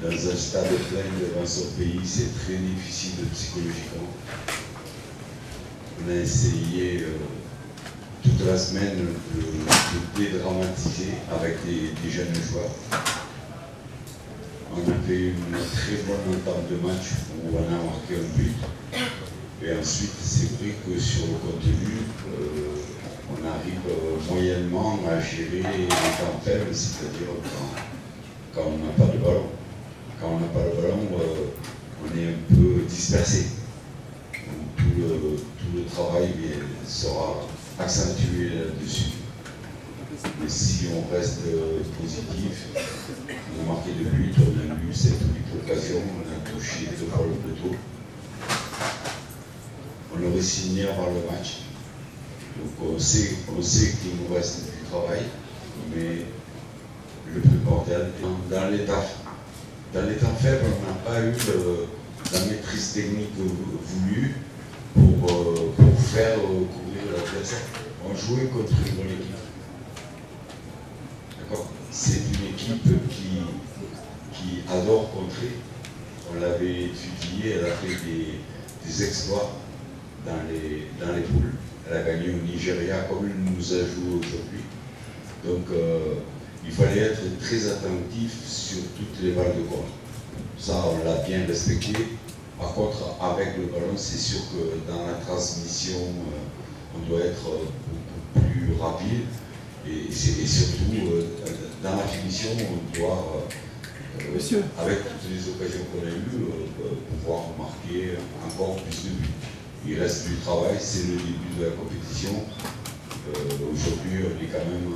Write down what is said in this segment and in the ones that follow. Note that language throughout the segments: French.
dans un stade plein devant son pays, c'est très difficile psychologiquement. On a essayé toute la semaine de dédramatiser avec des jeunes joueurs. On a fait une très bonne entame de match où on a marqué un but. Et ensuite, c'est vrai que sur le contenu, on arrive moyennement à gérer les temps faibles, c'est-à-dire quand on n'a pas de ballon. Quand on n'a pas de ballon, on est un peu dispersé. Tout le travail sera accentué là-dessus. Mais si on reste positif, on a marqué 2 buts, on a eu 7 ou 8 occasions, on a touché 2 fois le poteau. On aurait signé avant le match. Donc on sait qu'il nous reste du travail, mais le plus important, dans les temps faibles, on n'a pas eu la maîtrise technique voulue pour faire courir l'adversaire. On jouait contre une bonne équipe. D'accord. C'est une équipe qui adore contrer. On l'avait étudié, elle a fait des exploits dans les poules. Elle a gagné au Nigeria comme elle nous a joué aujourd'hui. Donc il fallait être très attentif sur toutes les balles de contre. Ça, on l'a bien respecté. Par contre, avec le ballon, c'est sûr que dans la transmission, on doit être beaucoup plus rapide. Et surtout, dans la finition, on doit, avec toutes les occasions qu'on a eues, pouvoir marquer encore plus de buts. Il reste du travail, c'est le début de la compétition. Aujourd'hui, on est quand même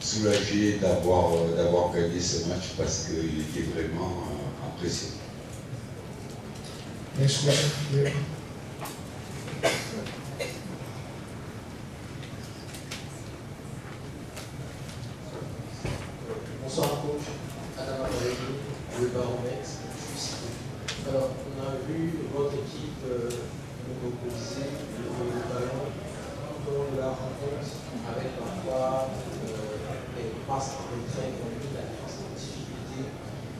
soulagé d'avoir gagné ce match parce qu'il était vraiment apprécié. Next question. Yeah. Bonsoir coach, Adam Amarelli, le Baromètre. Alors, on a vu votre équipe monopoliser le ballon tout au long de la rencontre avec parfois des passes en retrait qui ont mis la défense en difficulté.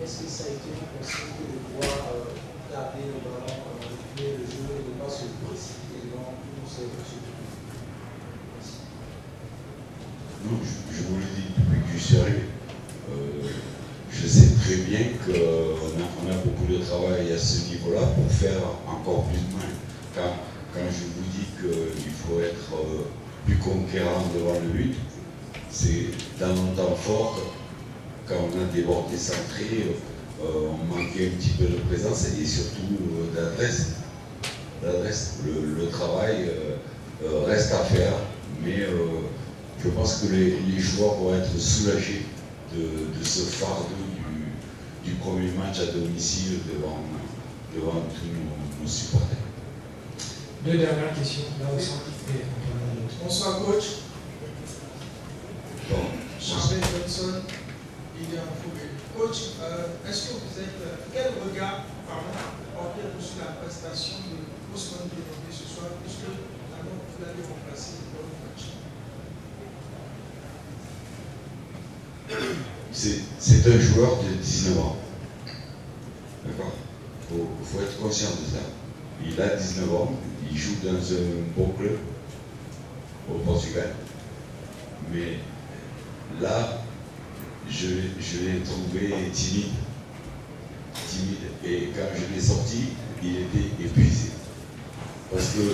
Est-ce que ça a été une consigne de pouvoir garder le ballon, reculer le jeu et ne pas se précipiter devant tous ces matchs? Non, je vous le dis depuis que je suis arrivé. Je sais très bien qu'on a beaucoup de travail à ce niveau-là pour faire encore plus de mal. Quand je vous dis qu'il faut être plus conquérant devant le but, c'est dans nos temps forts, quand on a débordé centré, on manquait un petit peu de présence et surtout d'adresse. Le travail reste à faire, mais je pense que les joueurs vont être soulagés de ce fardeau du premier match à domicile devant tous nos supporters. 2 dernières questions, là au centre. Bonsoir coach. Bon, Charles Johnson, Ligue 1 Football. Coach, est-ce que vous êtes. Quel regard portez-vous sur la prestation de Ousmane Dembélé ce soir, puisque vous l'avez remplacé dans le match? C'est un joueur de 19 ans. D'accord. Il faut être conscient de ça. Il a 19 ans, il joue dans un bon club au Portugal. Mais là, je l'ai trouvé timide. Et quand je l'ai sorti, il était épuisé. Parce que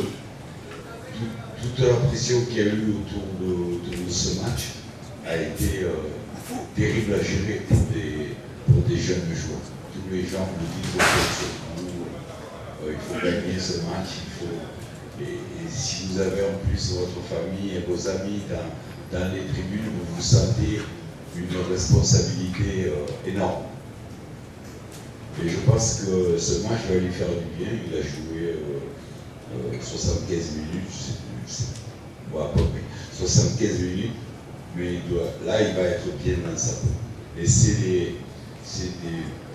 toute la pression qu'il y a eu autour de ce match a été terrible à gérer pour des jeunes joueurs. Tous les gens me disent il faut gagner ce match, et si vous avez en plus votre famille et vos amis dans les tribunes, vous sentez une responsabilité énorme. Et je pense que ce match va lui faire du bien. Il a joué 75 minutes, je sais plus, à peu près 75 minutes. Mais là, il va être bien dans sa peau. Et c'est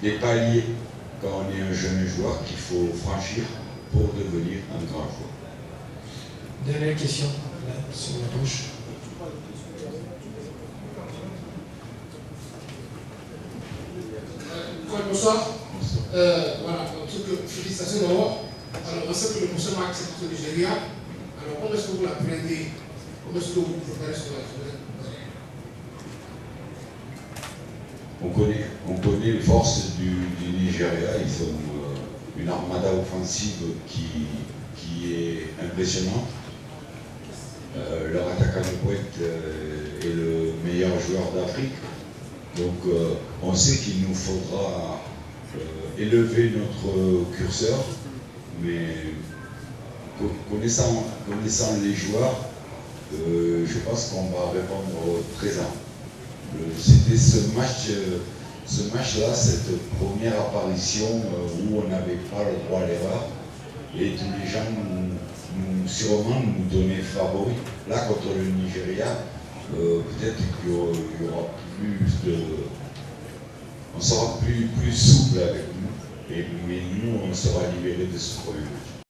des paliers, quand on est un jeune joueur, qu'il faut franchir pour devenir un grand joueur. Dernière question, là, sur la gauche. Bonsoir. Bonsoir. Voilà, donc, félicitations d'abord. Alors, on sait que le prochain match, c'est au Nigeria. Alors, comment est-ce que vous l'appréhendez? Comment est-ce que vous vous préparez sur la journée? On connaît les forces du Nigeria. Ils ont une armada offensive qui est impressionnante. Leur attaquant de pointe est le meilleur joueur d'Afrique. Donc on sait qu'il nous faudra élever notre curseur, mais connaissant les joueurs, je pense qu'on va répondre présent. C'était ce match-là, cette première apparition où on n'avait pas le droit à l'erreur, et tous les gens sûrement nous donnaient favoris. Là, contre le Nigeria, peut-être qu'il y aura plus de... On sera plus souple avec nous, mais nous, on sera libérés de ce problème.